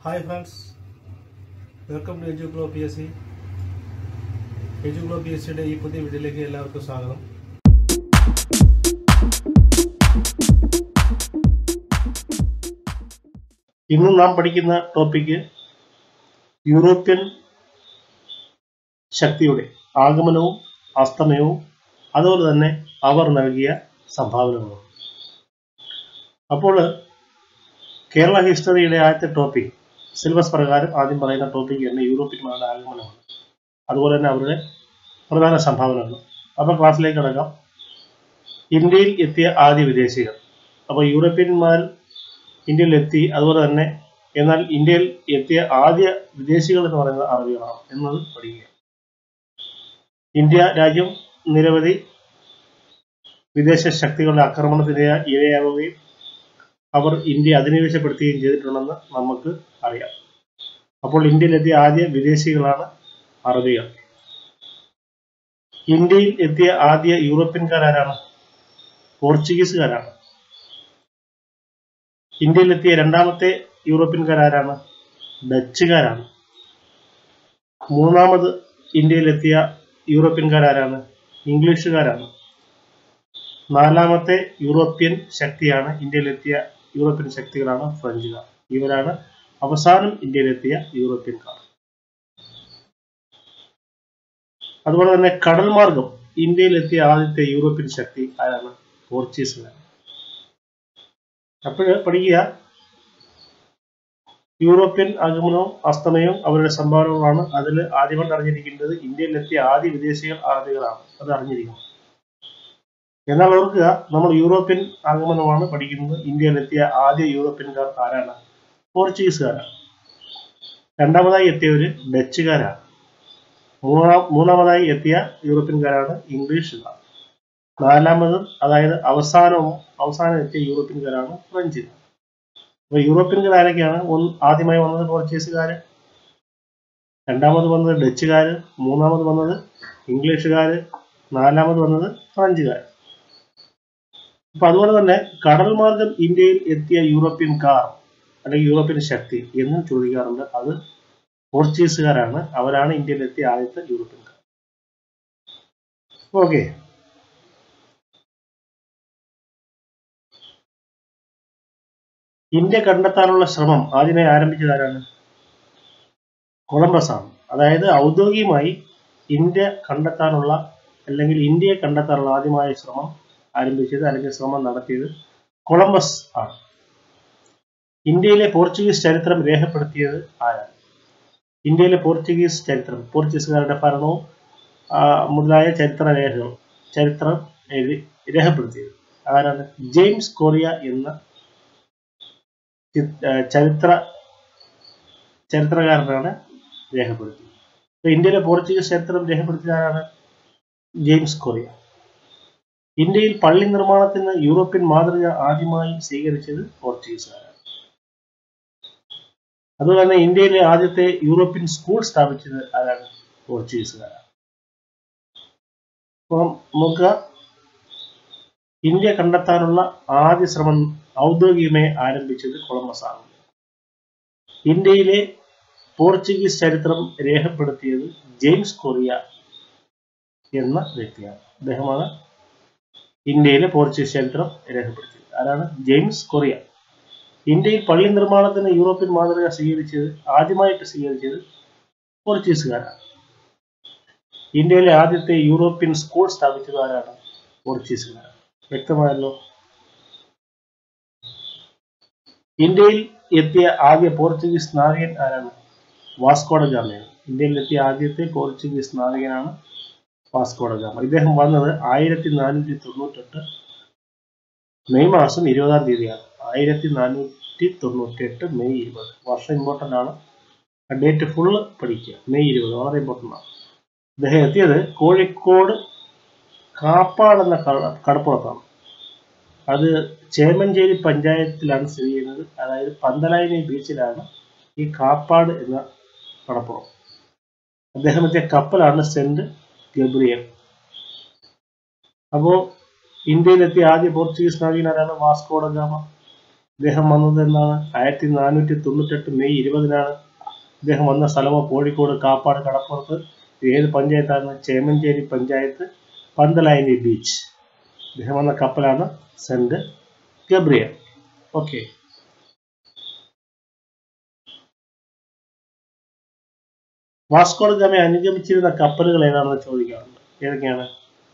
Hi friends, welcome to EduGlow PSC. EduGlow PSCയുടെ ഈ പുതിയ വീഡിയോയിലേക്ക് എല്ലാവർക്കും സ്വാഗതം. ഇന്ന് നാം പഠിക്കുന്ന ടോപ്പിക് യൂറോപ്യൻ ശക്തിയുടെ ആഗമനവും അസ്തമയവും അതുപോലെ തന്നെ അവർ നൽകിയ സംഭാവനകളും. അപ്പോൾ കേരള ഹിസ്റ്ററിയുടെ ആദ്യത്തെ ടോപ്പിക് സിലബസ് പ്രകാരം ആദ്യം പറയുന്ന ടോപ്പിക് തന്നെ യൂറോപ്യന്മാരുടെ ആഗമനമാണ്, അതുപോലെ തന്നെ അവരുടെ പ്രധാന സംഭാവനകൾ. അപ്പോൾ ക്ലാസ്സിലേക്ക് കടക്കാം. ഇന്ത്യയിൽ എത്തിയ ആദ്യ വിദേശികൾ. അപ്പോൾ യൂറോപ്യന്മാർ ഇന്ത്യയിൽ എത്തി, അതുപോലെ തന്നെ എന്നാൽ ഇന്ത്യയിൽ എത്തിയ ആദ്യ വിദേശികൾ എന്ന് പറയുന്നത് അറബികളാണ് എന്നത് പഠിക്കുക. ഇന്ത്യ രാജ്യം നിരവധി വിദേശ ശക്തികളുടെ ആക്രമണത്തിന് ഇരയാവുകയും അവർ ഇന്ത്യ അധിനിവേശപ്പെടുത്തുകയും ചെയ്തിട്ടുണ്ടെന്ന് നമുക്ക് അറിയാം. അപ്പോൾ ഇന്ത്യയിലെത്തിയ ആദ്യ വിദേശികളാണ് അറബികൾ. ഇന്ത്യയിൽ എത്തിയ ആദ്യ യൂറോപ്യൻകാരാണ്? പോർച്ചുഗീസുകാരാണ്. ഇന്ത്യയിലെത്തിയ രണ്ടാമത്തെ യൂറോപ്യൻകാരാണ്? ഡച്ചുകാരാണ്. മൂന്നാമത് ഇന്ത്യയിലെത്തിയ യൂറോപ്യൻകാരാണ്? ഇംഗ്ലീഷുകാരാണ്. നാലാമത്തെ യൂറോപ്യൻ ശക്തിയാണ്, ഇന്ത്യയിലെത്തിയ യൂറോപ്യൻ ശക്തികളാണ് ഫ്രഞ്ചുകാർ. ഇവരാണ് അവസാനം ഇന്ത്യയിലെത്തിയ യൂറോപ്യൻകാർ. അതുപോലെ തന്നെ കടൽ മാർഗം ഇന്ത്യയിലെത്തിയ ആദ്യത്തെ യൂറോപ്യൻ ശക്തി ആരാണ്? പോർച്ചുഗീസുകാർ. അപ്പോൾ പഠിക്കുക, യൂറോപ്യൻ ആഗമനവും അസ്തമയവും അവരുടെ സംഭാവനകളാണ്. അതിൽ ആദ്യമായിട്ട് അറിഞ്ഞിരിക്കേണ്ടത് ഇന്ത്യയിലെത്തിയ ആദ്യ വിദേശികൾ അറബികളാണ്. അത് അറിഞ്ഞിരിക്കണം. എന്നാൽ ഓർക്കുക, നമ്മൾ യൂറോപ്യൻ ആഗമനമാണ് പഠിക്കുന്നത്. ഇന്ത്യയിലെത്തിയ ആദ്യ യൂറോപ്യൻകാർ ആരാണ്? പോർച്ചുഗീസുകാരാണ്. രണ്ടാമതായി എത്തിയവര് ഡച്ചുകാരാണ്. മൂന്നാമതായി എത്തിയ യൂറോപ്യൻകാരാണ് ഇംഗ്ലീഷുകാർ. നാലാമത്, അതായത് അവസാനം എത്തിയ യൂറോപ്യൻകാരാണ് ഫ്രഞ്ചുകാർ. അപ്പൊ യൂറോപ്യൻകാർ ആരൊക്കെയാണ്? ആദ്യമായി വന്നത് പോർച്ചുഗീസുകാര്, രണ്ടാമത് വന്നത് ഡച്ചുകാര്, മൂന്നാമത് വന്നത് ഇംഗ്ലീഷുകാര്, നാലാമത് വന്നത് ഫ്രഞ്ചുകാർ. അപ്പൊ അതുപോലെ തന്നെ കടൽ മാർഗം ഇന്ത്യയിൽ എത്തിയ യൂറോപ്യൻകാർ അല്ലെങ്കിൽ യൂറോപ്യൻ ശക്തി എന്നും ചോദിക്കാറുണ്ട്. അത് പോർച്ചുഗീസുകാരാണ്. അവരാണ് ഇന്ത്യയിലെത്തിയ ആദ്യത്തെ യൂറോപ്യൻകാർ. ഓക്കെ, ഇന്ത്യ കണ്ടെത്താനുള്ള ശ്രമം ആദ്യമായി ആരംഭിച്ചത് ആരാണ്? കൊളംബസ് ആണ്. അതായത് ഔദ്യോഗികമായി ഇന്ത്യയെ കണ്ടെത്താനുള്ള ആദ്യമായ ശ്രമം ആരംഭിച്ചത് അല്ലെങ്കിൽ ശ്രമം നടത്തിയത് കൊളംബസ് ആണ്. ഇന്ത്യയിലെ പോർച്ചുഗീസ് ചരിത്രം രേഖപ്പെടുത്തിയത് ആരാണ്? ഇന്ത്യയിലെ പോർച്ചുഗീസ് ചരിത്രം, പോർച്ചുഗീസുകാരുടെ ഭരണവും മുതലായ ചരിത്രം രേഖപ്പെടുത്തിയത് ആരാണ്? ജെയിംസ് കൊറിയ എന്ന ചരിത്രകാരനാണ് രേഖപ്പെടുത്തിയത്. അപ്പൊ ഇന്ത്യയിലെ പോർച്ചുഗീസ് ചരിത്രം രേഖപ്പെടുത്തിയത് ആരാണ്? James Korea. ഇന്ത്യയിൽ പള്ളി നിർമ്മാണത്തിന് യൂറോപ്യൻ മാതൃക ആദ്യമായി സ്വീകരിച്ചത് പോർച്ചുഗീസുകാരാണ്. അതുപോലെ തന്നെ ഇന്ത്യയിലെ ആദ്യത്തെ യൂറോപ്യൻ സ്കൂൾ സ്ഥാപിച്ചത് ആരാണ്? പോർച്ചുഗീസുകാരാണ്. അപ്പം നമുക്ക് ഇന്ത്യ കണ്ടെത്താനുള്ള ആദ്യ ശ്രമം ഔദ്യോഗികമായി ആരംഭിച്ചത് കൊളംബസ് ആണ്. ഇന്ത്യയിലെ പോർച്ചുഗീസ് ചരിത്രം രേഖപ്പെടുത്തിയത് ജെയിംസ് കൊറിയ എന്ന വ്യക്തിയാണ്. അദ്ദേഹമാണ് ഇന്ത്യയിലെ പോർച്ചുഗീസ് ചരിത്രം രേഖപ്പെടുത്തിയത്. ആരാണ്? James Korea. ഇന്ത്യയിൽ പള്ളി നിർമ്മാണത്തിന് യൂറോപ്യൻ മാതൃക ആദ്യമായിട്ട് സ്വീകരിച്ചത് പോർച്ചുഗീസുകാരാണ്. ഇന്ത്യയിലെ ആദ്യത്തെ യൂറോപ്യൻ സ്കൂൾ സ്ഥാപിച്ചത് ആരാണ്? പോർച്ചുഗീസുകാരാണ്. വ്യക്തമായല്ലോ. ഇന്ത്യയിൽ എത്തിയ ആദ്യ പോർച്ചുഗീസ് നാവികൻ ആരാണ്? വാസ്കോ ഡ ഗാമയാണ്. ഇന്ത്യയിൽ എത്തിയ ആദ്യത്തെ പോർച്ചുഗീസ് നാവികനാണ് വാസ്കോ ഡ ഗാമ. ഇദ്ദേഹം വന്നത് 1498 മെയ് മാസം 20-ാം തീയതിയാണ്. 1498 മെയ് 20. വർഷം ഇമ്പോർട്ടൻ്റ് ആണ്. ഡേറ്റ് ഫുള്ള് പഠിക്കുക. മെയ് 20 വളരെ ഇമ്പോർട്ടൻ്റ് ആണ്. അദ്ദേഹം എത്തിയത് കോഴിക്കോട് കാപ്പാട് എന്ന കടപ്പുറത്താണ്. അത് ചേമഞ്ചേരി പഞ്ചായത്തിലാണ് സ്ഥിതി ചെയ്യുന്നത്. അതായത് പന്തലായനി ബീച്ചിലാണ് ഈ കാപ്പാട് എന്ന കടപ്പുറം. അദ്ദേഹം എത്തിയ കപ്പലാണ് സെന്റ് ഗബ്രിയൽ. അപ്പോ ഇന്ത്യയിലെത്തിയ ആദ്യ പോർച്ചുഗീസ് നാവികനാണ് വാസ്കോ ഡ ഗാമ. ഇദ്ദേഹം വന്നത് എന്നാണ് 1498 മെയ് 20-നാണ്. ഇദ്ദേഹം വന്ന സ്ഥലമോ കോഴിക്കോട് കാപ്പാട് കടപ്പുറത്ത്. ഏത് പഞ്ചായത്താണ്? ചേമഞ്ചേരി പഞ്ചായത്ത്, പന്തലായനി ബീച്ച്. ഇദ്ദേഹം വന്ന കപ്പലാണ് Saint Gabriel. Okay. Vasco da ഗാമയെ അനുഗമിച്ചിരുന്ന കപ്പലുകൾ ഏതാണെന്ന് ചോദിക്കാറുണ്ട്. ഏതൊക്കെയാണ്?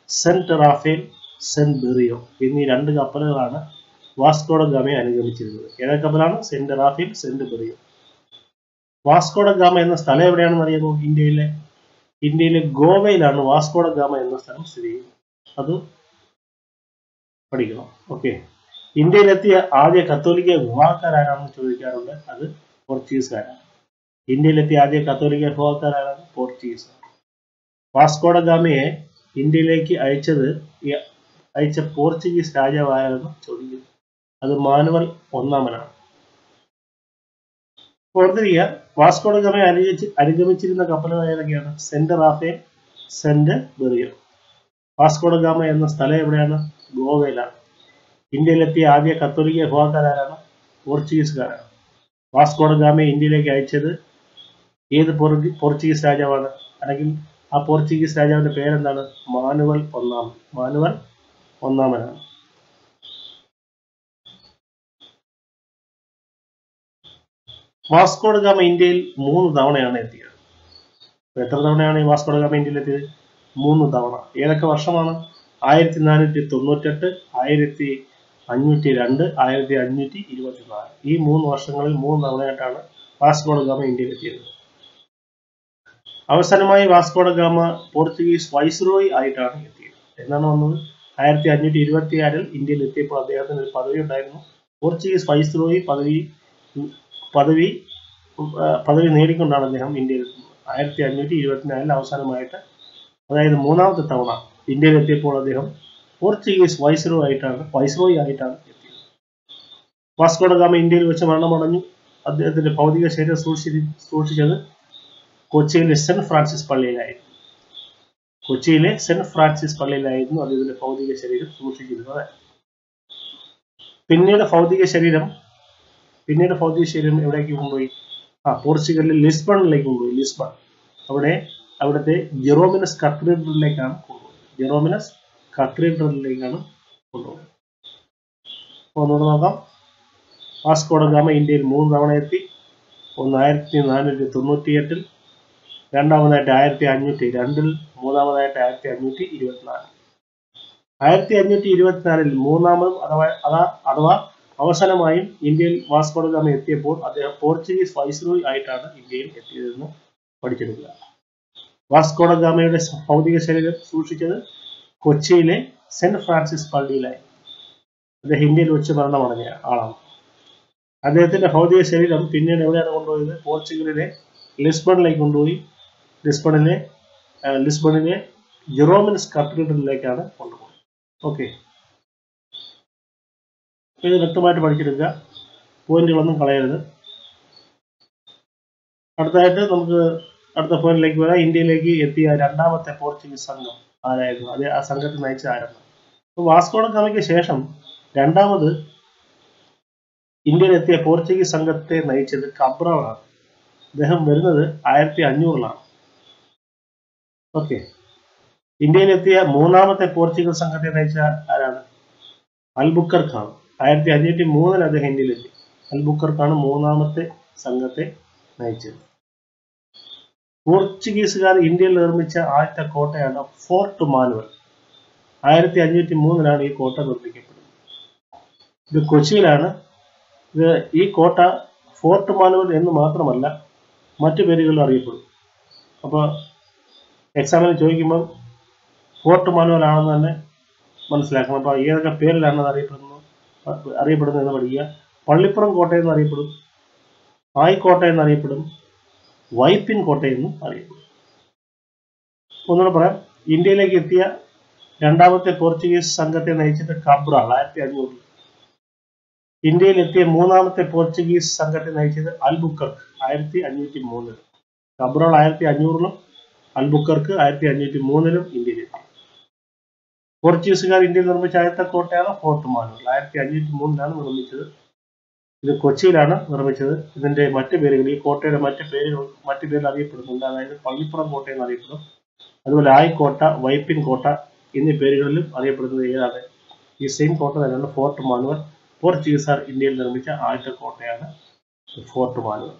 സെന്റ് റാഫേൽ, സെന്റ് ബെറിയോ എന്നീ 2 കപ്പലുകളാണ് വാസ്കോ ഡ ഗാമയെ അനുഗമിച്ചിരുന്നത്. ഏതൊക്കെ കപ്പലാണ്? Saint Raphael, saint Berrio. Vasco da Gama എന്ന സ്ഥലം എവിടെയാണെന്ന് അറിയാമോ? ഇന്ത്യയിലെ ഗോവയിലാണ് വാസ്കോ ഡ ഗാമ എന്ന സ്ഥലം സ്ഥിതി ചെയ്യുന്നത്. അത് പഠിക്കണം. ഓക്കെ. ഇന്ത്യയിലെത്തിയ ആദ്യ കത്തോലിക്ക വിഭാഗക്കാരാണെന്ന് ചോദിക്കാറുണ്ട്. അത് പോർച്ചുഗീസുകാരാണ്. ഇന്ത്യയിലെത്തിയ ആദ്യ കത്തോലിക്ക വിഭാഗക്കാരാണ് പോർച്ചുഗീസ്. വാസ്കോ ഡ ഗാമയെ ഇന്ത്യയിലേക്ക് അയച്ച പോർച്ചുഗീസ് രാജാവായിരുന്നു ചോദിക്കുന്നത്. അത് മാനുവൽ ഒന്നാമനാണ്. ഓർത്തിരിക്കുക, വാസ്കോ ഡ ഗാമയെ അനുഗമിച്ചിരുന്ന കപ്പലുകൾ ഏതൊക്കെയാണ്? Saint Raphael, saint Berrio. Vasco da Gama എന്ന സ്ഥലം എവിടെയാണ്? ഗോവയിലാണ്. ഇന്ത്യയിലെത്തിയ ആദ്യ കത്തോലിക്ക വിഭാഗക്കാരാണ്? പോർച്ചുഗീസുകാരാണ്. വാസ്കോ ഡ ഗാമയെ ഇന്ത്യയിലേക്ക് അയച്ചത് ഏത് പോർച്ചുഗീസ് രാജാവാണ്? അല്ലെങ്കിൽ ആ പോർച്ചുഗീസ് രാജാവിന്റെ പേരെന്താണ്? മാനുവൽ ഒന്നാമനാണ്. വാസ്കോ ഡ ഗാമ ഇന്ത്യയിൽ 3 തവണയാണ് എത്തിയത്. എത്ര തവണയാണ് ഈ വാസ്കോ ഡ ഗാമ ഇന്ത്യയിൽ എത്തിയത്? 3 തവണ. ഏതൊക്കെ വർഷമാണ്? 1498, 1502, 1524. ഈ 3 വർഷങ്ങളിൽ 3 തവണയായിട്ടാണ് വാസ്കോ ഡ ഗാമ ഇന്ത്യയിൽ എത്തിയത്. അവസാനമായി വാസ്കോ ഡ ഗാമ പോർച്ചുഗീസ് വൈസ്രോയി ആയിട്ടാണ് എത്തിയത്. എന്നാണ് വന്നത്? 1526 ഇന്ത്യയിൽ എത്തിയപ്പോൾ അദ്ദേഹത്തിന് ഒരു പദവി ഉണ്ടായിരുന്നു. പോർച്ചുഗീസ് വൈസ്രോയി പദവി നേടിക്കൊണ്ടാണ് അദ്ദേഹം ഇന്ത്യയിൽ എത്തുന്നത്. 1524 അവസാനമായിട്ട്, അതായത് 3ാമത്തെ തവണ ഇന്ത്യയിൽ എത്തിയപ്പോൾ അദ്ദേഹം പോർച്ചുഗീസ് വൈസ്രോയി ആയിട്ടാണ് എത്തിയത്. വാസ്കോ ഡ ഗാമ ഇന്ത്യയിൽ വെച്ച് മരണമടഞ്ഞു. അദ്ദേഹത്തിന്റെ ഭൗതിക ശരീരം സൂക്ഷിച്ചത് കൊച്ചിയിലെ സെന്റ് ഫ്രാൻസിസ് പള്ളിയിലായിരുന്നു അദ്ദേഹത്തിന്റെ ഭൗതിക ശരീരം സൂക്ഷിച്ചിരുന്നത്. പിന്നീട് ഭൗതിക ശരീരം എവിടേക്ക് കൊണ്ടുപോയി? പോർച്ചുഗലിലെ ലിസ്ബണിലേക്ക് കൊണ്ടുപോയി. അവിടുത്തെ ജെറോമിനസ് കത്തീഡ്രലിലേക്കാണ് കൊണ്ടുപോയത്. ഒന്നുകൂടെ നോക്കാം. വാസ്കോ ഡ ഗാമ ഇന്ത്യയിൽ 3 തവണ എത്തി. ഒന്ന് 1498, രണ്ടാമതായിട്ട് 1502, മൂന്നാമതായിട്ട് 1524. 1524 മൂന്നാമതും അഥവാ അവസാനമായും ഇന്ത്യയിൽ വാസ്കോ ഡ ഗാമ എത്തിയപ്പോൾ അദ്ദേഹം പോർച്ചുഗീസ് വൈസ്രോയി ആയിട്ടാണ് ഇന്ത്യയിൽ എത്തിയതെന്ന് പഠിച്ചെടുക്കുക. വാസ്കോ ഡ ഗാമയുടെ ഭൗതിക ശരീരം സൂക്ഷിച്ചത് കൊച്ചിയിലെ സെന്റ് ഫ്രാൻസിസ് പള്ളിയിലായി. അദ്ദേഹം ഇന്ത്യയിൽ വെച്ച് മരണമടഞ്ഞ ആളാണ്. അദ്ദേഹത്തിന്റെ ഭൗതിക ശരീരം പിന്നീട് എവിടെയാണ് കൊണ്ടുപോയത്? പോർച്ചുഗലിലെ ലിസ്ബണിലേക്ക് കൊണ്ടുപോയി. ലിസ്ബണിലെ ജെറോമിനസ് കത്തീഡ്രലിലേക്കാണ് കൊണ്ടുപോയത്. ഓക്കെ. ഇത് വ്യക്തമായിട്ട് പഠിച്ചെടുക്കുക. പോയിന്റുകളൊന്നും കളയരുത്. അടുത്തതായിട്ട് നമുക്ക് അടുത്ത പോയിന്റിലേക്ക് വരാം. ഇന്ത്യയിലേക്ക് എത്തിയ 2ാമത്തെ പോർച്ചുഗീസ് സംഘം ആരായിരുന്നു? ആ സംഘത്തെ നയിച്ച ആരാണ്? വാസ്കോ ഡ ഗാമയ്ക്ക് ശേഷം 2ാമത് ഇന്ത്യയിലെത്തിയ പോർച്ചുഗീസ് സംഘത്തെ നയിച്ചത് കബ്രാളാണ്. അദ്ദേഹം വരുന്നത് 1500-ലാണ്. ഓക്കെ. ഇന്ത്യയിലെത്തിയ 3ാമത്തെ പോർച്ചുഗീസ് സംഘത്തെ നയിച്ച ആരാണ്? അൽബുക്കർക്കാണ്. 1503 അദ്ദേഹം ഇന്ത്യയിലെത്തി. അൽബുക്കർക്കാണ് 3ാമത്തെ സംഘത്തെ നയിച്ചത്. പോർച്ചുഗീസുകാർ ഇന്ത്യയിൽ നിർമ്മിച്ച ആദ്യത്തെ കോട്ടയാണ് ഫോർട്ട് മാനുവൽ. 1503-ലാണ് ഈ കോട്ട നിർമ്മിക്കപ്പെടുന്നത്. ഇത് കൊച്ചിയിലാണ്. ഈ കോട്ട ഫോർട്ട് മാനുവൽ എന്ന് മാത്രമല്ല മറ്റു പേരുകളിൽ അറിയപ്പെടും. അപ്പോൾ എക്സാമിന് ചോദിക്കുമ്പോൾ ഫോർട്ട് മാനുവൽ ആണെന്ന് തന്നെ മനസ്സിലാക്കണം. അപ്പോൾ ഏതൊക്കെ പേരിലാണ് അത് അറിയപ്പെടുന്നത് എന്ന് പഠിക്കുക. പള്ളിപ്പുറം കോട്ടയെന്ന് അറിയപ്പെടും, ആയിക്കോട്ട എന്നറിയപ്പെടും, വൈപ്പിൻ കോട്ടയെന്നും അറിയപ്പെടും. ഒന്നുകൂടെ പറയാം. ഇന്ത്യയിലേക്ക് എത്തിയ 2ാമത്തെ പോർച്ചുഗീസ് സംഘത്തെ നയിച്ചത് കബ്രാൾ 1500. ഇന്ത്യയിൽ എത്തിയ 3ാമത്തെ പോർച്ചുഗീസ് സംഘത്തെ നയിച്ചത് അൽബുക്കർക്ക് 1503. കബ്രാൾ 1500-ലും അൽബുക്കർക്ക് 1503-ലും ഇന്ത്യയിലെത്തി. പോർച്ചുഗീസുകാർ ഇന്ത്യയിൽ നിർമ്മിച്ച ആദ്യത്തെ കോട്ടയാണ് ഫോർട്ട് മാനുവൽ. 1503-ലാണ് നിർമ്മിച്ചത്. ഇത് കൊച്ചിയിലാണ് നിർമ്മിച്ചത്. ഇതിന്റെ മറ്റു പേരുകൾ, ഈ കോട്ടയുടെ മറ്റു പേരിൽ അറിയപ്പെടുന്നുണ്ട്. അതായത് പള്ളിപ്പുറം കോട്ട എന്ന് അറിയപ്പെടും. അതുപോലെ ആയിക്കോട്ട, വൈപ്പിൻ കോട്ട എന്നീ പേരുകളിലും അറിയപ്പെടുന്നത് ഏതാണ്? ഈ സെയിം കോട്ട തന്നെയാണ് ഫോർട്ട് മാനുവൽ. പോർച്ചുഗീസുകാർ ഇന്ത്യയിൽ നിർമ്മിച്ച ആദ്യത്തെ കോട്ടയാണ് ഫോർട്ട് മാനുവൽ.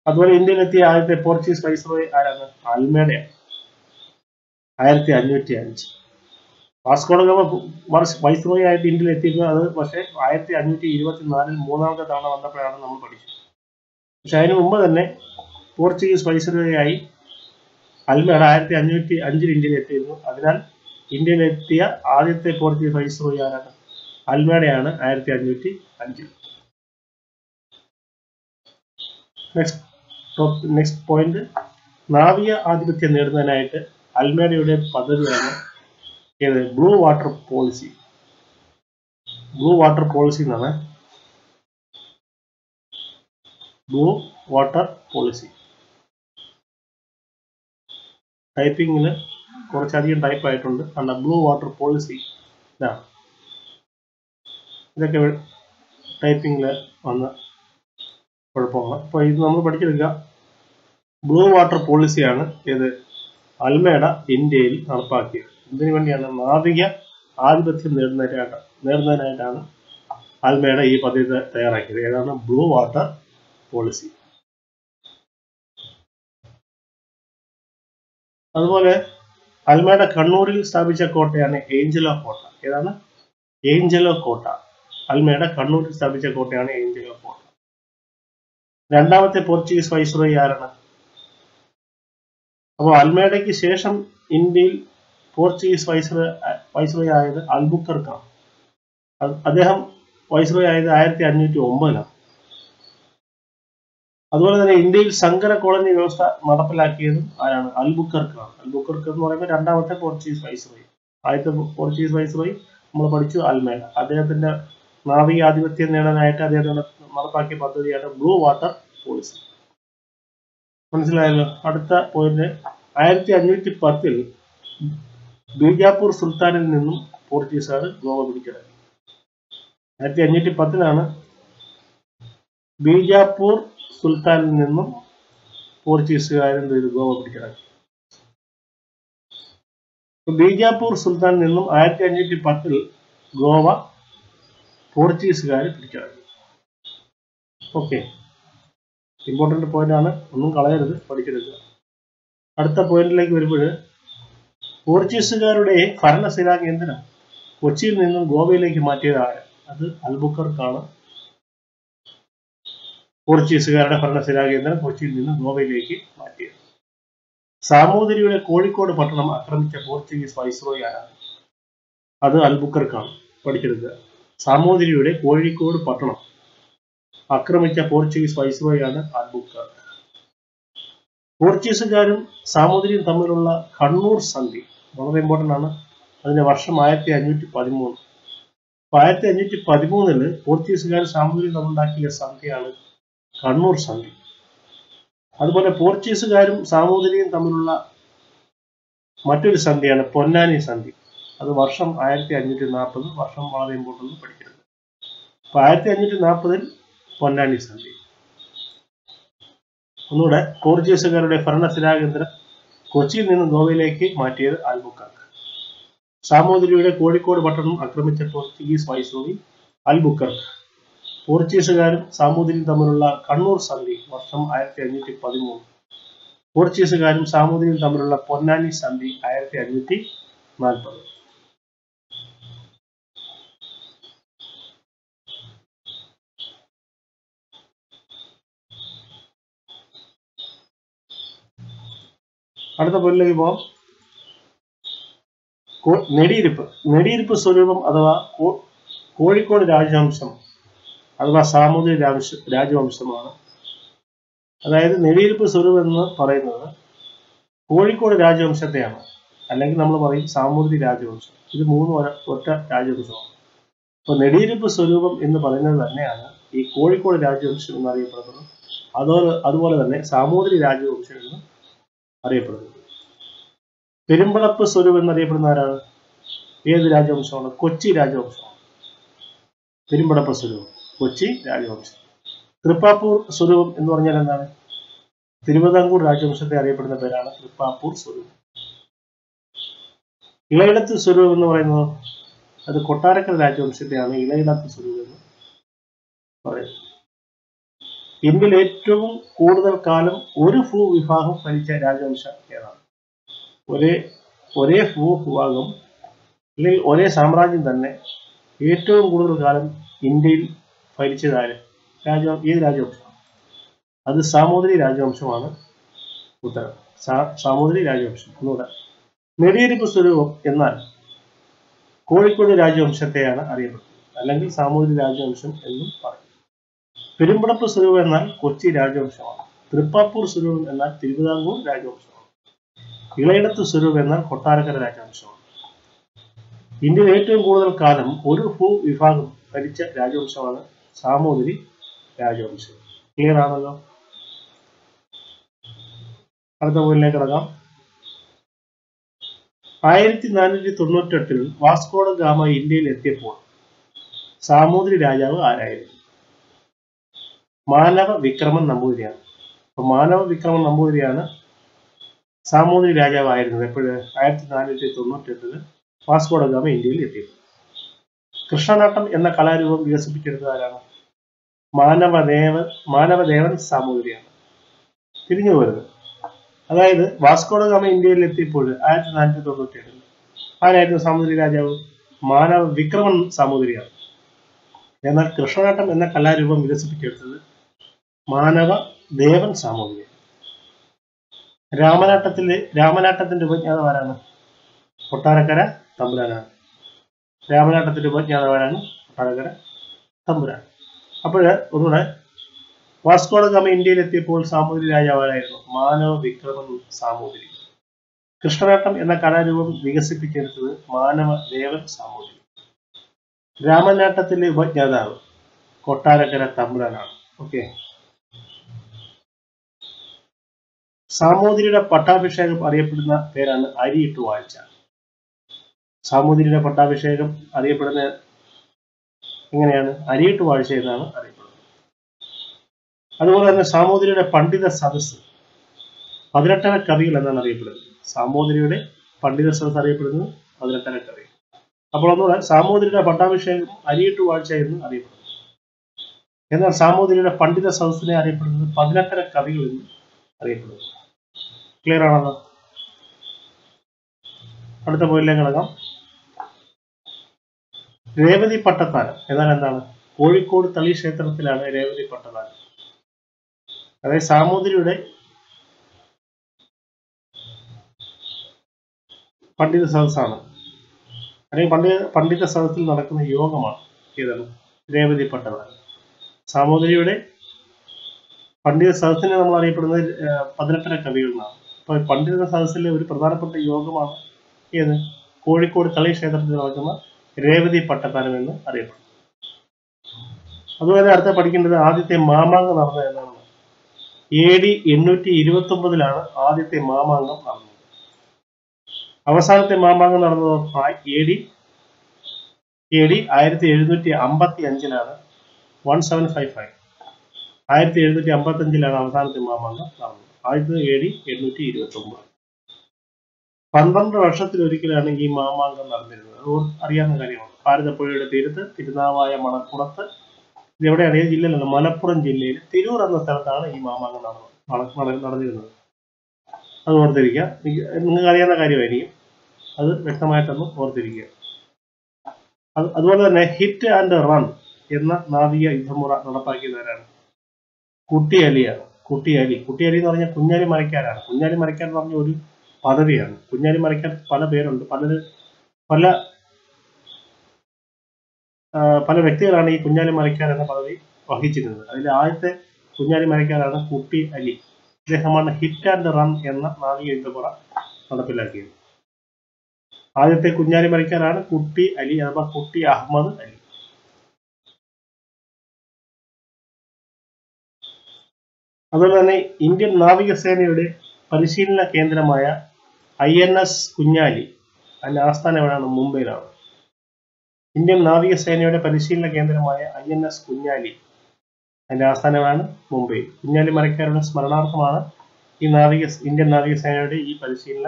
അതുപോലെ ഇന്ത്യയിലെത്തിയ ആദ്യത്തെ പോർച്ചുഗീസ് വൈസ്രോയി ആരാണ്? അൽമേഡയാണ്. 1505. വാസ്കോഡ ഗാമ വൈസ്രോയി ആയിട്ട് ഇന്ത്യയിൽ എത്തിയിരുന്നത്. അത് പക്ഷേ 1524 മൂന്നാമത്തെ തവണ വന്നപ്പോഴാണ് നമ്മൾ പഠിച്ചത്. പക്ഷെ അതിനു മുമ്പ് തന്നെ പോർച്ചുഗീസ് വൈസ്രോയി അൽമേഡ 1505 ഇന്ത്യയിൽ എത്തിയിരുന്നു. അതിനാൽ ഇന്ത്യയിലെത്തിയ ആദ്യത്തെ പോർച്ചുഗീസ് വൈസ്രോയി ആരാണ്? അൽമേഡയാണ് 1505. നെക്സ്റ്റ് പോയിന്റ്, നാവിക ആധിപത്യം നേടുന്നതിനായിട്ട് അൽമേഡയുടെ പദ്ധതിയാണ് ഏത്? Blue water policy. Blue water policy എന്നാണ്. Blue water policy. ടൈപ്പിങ്ങിന് കുറച്ചധികം ടൈപ്പ് ആയിട്ടുണ്ട്. അല്ല, ബ്ലൂ വാട്ടർ പോളിസി ഇതാണ്. ഇതൊക്കെ ടൈപ്പിങ്ങിൽ വന്ന കുഴപ്പമാണ്. അപ്പോൾ ഇത് നമ്മൾ പഠിച്ചെടുക്കുക. ബ്ലൂ വാട്ടർ പോളിസിയാണ് ഏത്? അൽമേഡ ഇന്ത്യയിൽ നടപ്പാക്കിയത്. ഇതിനു വേണ്ടിയാണ് നാവിക ആധിപത്യം നേടുന്നതിനായിട്ടാണ് അൽമേഡ ഈ പദ്ധതി തയ്യാറാക്കിയത്. ഏതാണ്? Blue water policy. അതുപോലെ അൽമേഡ കണ്ണൂരിൽ സ്ഥാപിച്ച കോട്ടയാണ് ഏഞ്ചലോ കോട്ട. ഏതാണ്? ഏഞ്ചലോ കോട്ട. അൽമേഡ കണ്ണൂരിൽ സ്ഥാപിച്ച കോട്ടയാണ് ഏഞ്ചലോ കോട്ട. രണ്ടാമത്തെ പോർച്ചുഗീസ് വൈസ്രോയി ആരാണ്? അപ്പോൾ അൽമേഡയ്ക്ക് ശേഷം ഇന്ത്യയിൽ പോർച്ചുഗീസ് വൈസ്രോയി ആയത് അൽബുക്കർക്കാണ്. അദ്ദേഹം വൈസ്രോയി ആയത് 1509. അതുപോലെ തന്നെ ഇന്ത്യയിൽ സങ്കര കോളനി വ്യവസ്ഥ നടപ്പിലാക്കിയതും ആരാണ്? അൽബുക്കർക്കാണ്. അൽബുക്കർക്ക് എന്ന് പറയുമ്പോൾ രണ്ടാമത്തെ പോർച്ചുഗീസ് വൈസ്രോയി. ആദ്യത്തെ പോർച്ചുഗീസ് വൈസ്രോയി നമ്മൾ പഠിച്ചു അൽമേഡ. അദ്ദേഹത്തിന്റെ നാവിക ആധിപത്യം നേടാനായിട്ട് അദ്ദേഹം നടപ്പാക്കിയ പദ്ധതിയാണ് ബ്ലൂ വാട്ടർ പോളിസി. മനസ്സിലായല്ലോ? അടുത്ത പോയിന്റ്, 1510 ബീജാപ്പൂർ സുൽത്താനിൽ നിന്നും പോർച്ചുഗീസുകാർ ഗോവ പിടിച്ചടക്കി. 1510 ബീജാപ്പൂർ സുൽത്താനിൽ നിന്നും പോർച്ചുഗീസുകാരൻ ഗോവ പിടിച്ചടക്കി. ബീജാപ്പൂർ സുൽത്താനിൽ നിന്നും 1510 ഗോവ പോർച്ചുഗീസുകാർ പിടിച്ചടക്കി. ഓക്കെ, ഇമ്പോർട്ടന്റ് പോയിന്റ് ആണ്, ഒന്നും കളയരുത്, പഠിച്ചെടുക്കുക. അടുത്ത പോയിന്റിലേക്ക് വരുമ്പോൾ, പോർച്ചുഗീസുകാരുടെ ഭരണസിരാ കേന്ദ്രം കൊച്ചിയിൽ നിന്നും ഗോവയിലേക്ക് മാറ്റിയത് ആര്? അത് അൽബുക്കർക്കാണ്. പോർച്ചുഗീസുകാരുടെ ഭരണസിരാ കേന്ദ്രം കൊച്ചിയിൽ നിന്നും ഗോവയിലേക്ക് മാറ്റിയത്. സാമൂതിരിയുടെ കോഴിക്കോട് പട്ടണം ആക്രമിച്ച പോർച്ചുഗീസ് വൈസ്രോയി ആരാണ്? അത് അൽബുക്കർക്കാണ്. പഠിച്ചെടുക്കുക. സാമൂതിരിയുടെ കോഴിക്കോട് പട്ടണം ആക്രമിച്ച പോർച്ചുഗീസ് വൈസ്രോയി ആണ് അൽബുക്കർ. പോർച്ചുഗീസുകാരും സാമൂതിരിയും തമ്മിലുള്ള കണ്ണൂർ സന്ധി വളരെ ഇമ്പോർട്ടന്റ് ആണ്. അതിന്റെ വർഷം 1513. 1513 പോർച്ചുഗീസുകാരും സാമൂതിരിയും തമ്മിലുണ്ടാക്കിയ സന്ധിയാണ് കണ്ണൂർ സന്ധി. അതുപോലെ പോർച്ചുഗീസുകാരും സാമൂതിരിയും തമ്മിലുള്ള മറ്റൊരു സന്ധിയാണ് പൊന്നാനി സന്ധി. അത് വർഷം 1540. വർഷം വളരെ ഇമ്പോർട്ടന്റ് പഠിക്കരുത്. 1540 പൊന്നാനി സന്ധി. ഒന്നുകൂടെ, പോർച്ചുഗീസുകാരുടെ ഭരണസിരാ കേന്ദ്രം കൊച്ചിയിൽ നിന്നും ഗോവയിലേക്ക് മാറ്റിയത് അൽബുക്കർക്ക്. സാമൂതിരിയുടെ കോഴിക്കോട് പട്ടണം ആക്രമിച്ച പോർച്ചുഗീസ് വൈസ്രോയി അൽബുക്കർക്ക്. പോർച്ചുഗീസുകാരും സാമൂതിരിയും തമ്മിലുള്ള കണ്ണൂർ സന്ധി വർഷം 1513. പോർച്ചുഗീസുകാരും സാമൂതിരിയും തമ്മിലുള്ള പൊന്നാനി സന്ധി 1540. അടുത്ത പോയിന്റിലേക്ക് പോകാം. നെടിയിരുപ്പ് സ്വരൂപം അഥവാ കോഴിക്കോട് രാജവംശം അഥവാ സാമൂതിരി രാജവംശമാണ്. അതായത് നെടിയിരുപ്പ് സ്വരൂപം എന്ന് പറയുന്നത് കോഴിക്കോട് രാജവംശത്തെയാണ്. അല്ലെങ്കിൽ നമ്മൾ പറയും സാമൂതിരി രാജവംശം. ഇത് മൂന്നും ഒറ്റ രാജവംശമാണ്. അപ്പോൾ നെടിയിരുപ്പ് സ്വരൂപം എന്ന് പറയുന്നത് തന്നെയാണ് ഈ കോഴിക്കോട് രാജവംശം എന്നറിയപ്പെടുന്നത്. അതുപോലെ തന്നെ സാമൂതിരി രാജവംശം എന്ന് അറിയപ്പെടുന്നത്. പെരുമ്പടപ്പ് സ്വരൂപം എന്നറിയപ്പെടുന്ന ആരാണ്? ഏത് രാജവംശമാണ്? കൊച്ചി രാജവംശമാണ്. പെരുമ്പടപ്പ് സ്വരൂപം കൊച്ചി രാജവംശം. തൃപ്പാപ്പൂർ സ്വരൂപം എന്ന് പറഞ്ഞാൽ എന്താണ്? തിരുവിതാംകൂർ രാജവംശത്തെ അറിയപ്പെടുന്ന പേരാണ് തൃപ്പാപ്പൂർ സ്വരൂപം. ഇളയിടത്ത് സ്വരൂപം എന്ന് പറയുന്നത് അത് കൊട്ടാരക്കര രാജവംശത്തെയാണ് ഇളയിടത്ത് സ്വരൂപം എന്ന് പറയുന്നത്. ഇന്ത്യയിൽ ഏറ്റവും കൂടുതൽ കാലം ഒരു ഭൂവിഭാഗം ഭരിച്ച രാജവംശം ഏതാണ്? ഒരേ ഭൂവിഭാഗം അല്ലെങ്കിൽ ഒരേ സാമ്രാജ്യം തന്നെ ഏറ്റവും കൂടുതൽ കാലം ഇന്ത്യയിൽ ഭരിച്ചതാര്? ഏത് രാജവംശമാണ്? അത് സാമൂതിരി രാജവംശമാണ് ഉത്തരം. സാമൂതിരി രാജവംശം. ഒന്നുകൂടെ, നെടിയിരിപ്പ് സ്വരൂപം എന്നാൽ കോഴിക്കോട് രാജവംശത്തെയാണ് അറിയപ്പെടുന്നത്, അല്ലെങ്കിൽ സാമൂതിരി രാജവംശം എന്നും പറയും. പെരുമ്പടപ്പ് സ്വരൂപം എന്നാൽ കൊച്ചി രാജവംശമാണ്. തൃപ്പാപ്പൂർ സ്വരൂപം എന്നാൽ തിരുവിതാംകൂർ രാജവംശമാണ്. ഇളയിടത്ത് സ്വരൂപം എന്നാൽ കൊട്ടാരക്കര രാജവംശമാണ്. ഇന്ത്യയിൽ ഏറ്റവും കൂടുതൽ കാലം ഒരു ഭൂവിഭാഗം ഭരിച്ച രാജവംശമാണ് സാമൂതിരി രാജവംശം. ക്ലിയർ ആണല്ലോ? അടുത്ത പോയിന്റിലേക്ക് കിടക്കാം. 1498 വാസ്കോഡ ഗാമ ഇന്ത്യയിൽ എത്തിയപ്പോൾ സാമൂതിരി രാജാവ് ആരായിരുന്നു? മാനവ വിക്രമൻ നമ്പൂതിരിയാണ്. അപ്പൊ മാനവ വിക്രമൻ നമ്പൂതിരിയാണ് സാമൂതിരി രാജാവ് ആയിരുന്നത്. എപ്പോഴും 1498 വാസ്കോഡ ഗാമ ഇന്ത്യയിൽ എത്തിയത്. കൃഷ്ണനാട്ടം എന്ന കലാരൂപം വികസിപ്പിച്ചെടുത്തത് ആരാണ്? മാനവദേവൻ സാമൂതിരിയാണ്. തിരിഞ്ഞു പോരുത്. അതായത് വാസ്കോഡ ഗാമ ഇന്ത്യയിൽ എത്തിയപ്പോൾ 1497 ആരായിരുന്നു സാമൂതിരി രാജാവ്? മാനവ വിക്രമൻ സാമൂതിരിയാണ്. എന്നാൽ കൃഷ്ണനാട്ടം എന്ന കലാരൂപം വികസിപ്പിച്ചെടുത്തത് മാനവദേവൻ സാമൂതിരിയാണ്. രാമനാട്ടത്തിന്റെ ഉപജ്ഞാതാവാരാണ്? കൊട്ടാരക്കര തമ്പുരാനാണ്. രാമനാട്ടത്തിന്റെ ഉപജ്ഞാതാവാരാണ്? കൊട്ടാരക്കര തമ്പുരാൻ. അപ്പോഴ് ഒന്നുകൂടെ, വാസ്കോഡ ഗാമ ഇന്ത്യയിൽ എത്തിയപ്പോൾ സാമൂതിരി രാജാവായിരുന്നു മാനവ വിക്രമൻ സാമൂതിരി. കൃഷ്ണനാട്ടം എന്ന കലാരൂപം വികസിപ്പിച്ചെടുത്തത് മാനവദേവൻ സാമൂതിരി. രാമനാട്ടത്തിന്റെ ഉപജ്ഞാതാവ് കൊട്ടാരക്കര തമ്പുരാനാണ്. ഓക്കെ. സാമൂതിരിയുടെ പട്ടാഭിഷേകം അറിയപ്പെടുന്ന പേരാണ് അരിയിട്ട് വാഴ്ച. സാമൂതിരിയുടെ പട്ടാഭിഷേകം അറിയപ്പെടുന്ന എങ്ങനെയാണ്? അരിയിട്ട് വാഴ്ച എന്നാണ് അറിയപ്പെടുന്നത്. അതുപോലെ തന്നെ സാമൂതിരിയുടെ പണ്ഡിത സദസ് 18 കവികൾ എന്നാണ് അറിയപ്പെടുന്നത്. സാമൂതിരിയുടെ പണ്ഡിത സദസ് അറിയപ്പെടുന്നത് 18 കവികൾ. അപ്പോൾ ഒന്നുകൂടെ, സാമൂതിരിയുടെ പട്ടാഭിഷേകം അരിയിട്ട് വാഴ്ച എന്ന് അറിയപ്പെടുന്നു. എന്നാൽ സാമൂതിരിയുടെ പണ്ഡിത സദസ്സിനെ അറിയപ്പെടുന്നത് 18 കവികൾ എന്ന് അറിയപ്പെടുന്നു. ക്ലിയർ ആണല്ലോ? അടുത്ത പോയിന്റിലേക്ക് കിടക്കാം. രേവതി പട്ടത്താനം എന്നാൽ എന്താണ്? കോഴിക്കോട് തളി ക്ഷേത്രത്തിലാണ് രേവതി പട്ടത്താനം. അതായത് സാമൂതിരിയുടെ പണ്ഡിത സദസ്സാണ്, അല്ലെങ്കിൽ പണ്ഡിത സദസ്സിൽ നടക്കുന്ന യോഗമാണ് ഏതാണ്? രേവതി പട്ടത്താനം. സാമൂതിരിയുടെ പണ്ഡിത സദസ്സിനെ നമ്മൾ അറിയപ്പെടുന്നത് 18 കവികൾ എന്നാണ്. അപ്പൊ പണ്ഡിത സദസ്സിലെ ഒരു പ്രധാനപ്പെട്ട യോഗമാണ് ഏത്? കോഴിക്കോട് തളി ക്ഷേത്രത്തിൽ നടക്കുന്ന രേവതി പട്ടത്താനം എന്ന് അറിയപ്പെടുന്നു. അതുപോലെ അടുത്ത പഠിക്കേണ്ടത് ആദ്യത്തെ മാമാങ്കം നടന്നത് എന്നാണ്. AD 829 ആദ്യത്തെ മാമാങ്കം നടന്നത്. അവസാനത്തെ മാമാങ്കം നടന്നത് AD 1755 1755 1755 അവസാനത്തെ മാമാങ്കം നടന്നത്. ആദ്യത്തെ AD 829. 12 വർഷത്തിലൊരിക്കലാണ് ഈ മാമാങ്കം നടന്നിരുന്നത്. അത് അറിയാവുന്ന കാര്യമാണ്. ഭാരതപ്പുഴയുടെ തീരത്ത് തിരുനാവായ മണക്കുളത്ത്, ഇത് എവിടെയാണ്? ഏത് ജില്ലയിലാണ്? മലപ്പുറം ജില്ലയിൽ തിരൂർ എന്ന സ്ഥലത്താണ് ഈ മാമാങ്കം നടന്നിരുന്നത്. അത് ഓർത്തിരിക്കുക. നിങ്ങൾക്ക് അറിയാവുന്ന കാര്യമായിരിക്കും, അത് വ്യക്തമായിട്ടൊന്ന് ഓർത്തിരിക്കുക. അതുപോലെ തന്നെ ഹിറ്റ് ആൻഡ് റൺ എന്ന നാവിക യുദ്ധമുറ നടപ്പാക്കിയവരാണ്? കുട്ടിയലിയാണ്. കുട്ടിയലി എന്ന് പറഞ്ഞാൽ കുഞ്ഞാലി മരക്കാരാണ്. കുഞ്ഞാലി മരക്കാർ എന്ന് പറഞ്ഞ ഒരു പദവിയാണ്. കുഞ്ഞാലി മരക്കാർ പല പേരുണ്ട്. പല വ്യക്തികളാണ് ഈ കുഞ്ഞാലി മരക്കാർ എന്ന പദവി വഹിച്ചിരുന്നത്. അതിൽ ആദ്യത്തെ കുഞ്ഞാലി മരക്കാരാണ് കുട്ടി അലി. ഇദ്ദേഹമാണ് ഹിറ്റ് ആൻഡ് റൺ എന്ന നാവിക യുദ്ധമുറ നടപ്പിലാക്കിയത്. ആദ്യത്തെ കുഞ്ഞാലി മരക്കാരാണ് കുട്ടി അലി അഥവാ കുട്ടി അഹമ്മദ് അലി. അതുപോലെ തന്നെ ഇന്ത്യൻ നാവികസേനയുടെ പരിശീലന കേന്ദ്രമായ INS കുഞ്ഞാലി അതിന്റെ ആസ്ഥാനം എവിടെയാണ്? മുംബൈയിലാണ്. ഇന്ത്യൻ നാവികസേനയുടെ പരിശീലന കേന്ദ്രമായ INS കുഞ്ഞാലി, അതിന്റെ ആസ്ഥാനമാണ് മുംബൈ. കുഞ്ഞാലി മരക്കാരുടെ സ്മരണാർത്ഥമാണ് ഇന്ത്യൻ നാവികസേനയുടെ ഈ പരിശീലന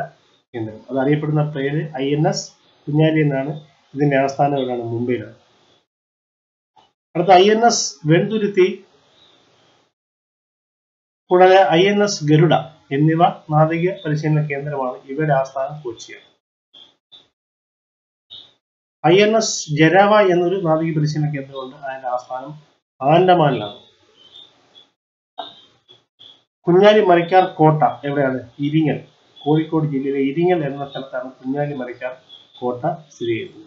കേന്ദ്രം. അത് അറിയപ്പെടുന്ന പേര് INS കുഞ്ഞാലി എന്നാണ്. ഇതിന്റെ ആസ്ഥാനം എവിടെയാണ്? മുംബൈയിലാണ്. അടുത്ത INS വെൺതുരുത്തി, കൂടാതെ INS ഗരുഡ എന്നിവ നാവിക പരിശീലന കേന്ദ്രമാണ്. ഇവയുടെ ആസ്ഥാനം കൊച്ചിയാണ്. INS ജരാവ എന്നൊരു നാവിക പരിശീലന കേന്ദ്രമുണ്ട്. അതിന്റെ ആസ്ഥാനം ആൻഡമാനിലാണ്. കുഞ്ഞാലി മരക്കാർ കോട്ട എവിടെയാണ്? ഇരിങ്ങൽ, കോഴിക്കോട് ജില്ലയിലെ ഇരിങ്ങൽ എന്ന സ്ഥലത്താണ് കുഞ്ഞാലി മരക്കാർ കോട്ട സ്ഥിതി ചെയ്യുന്നത്.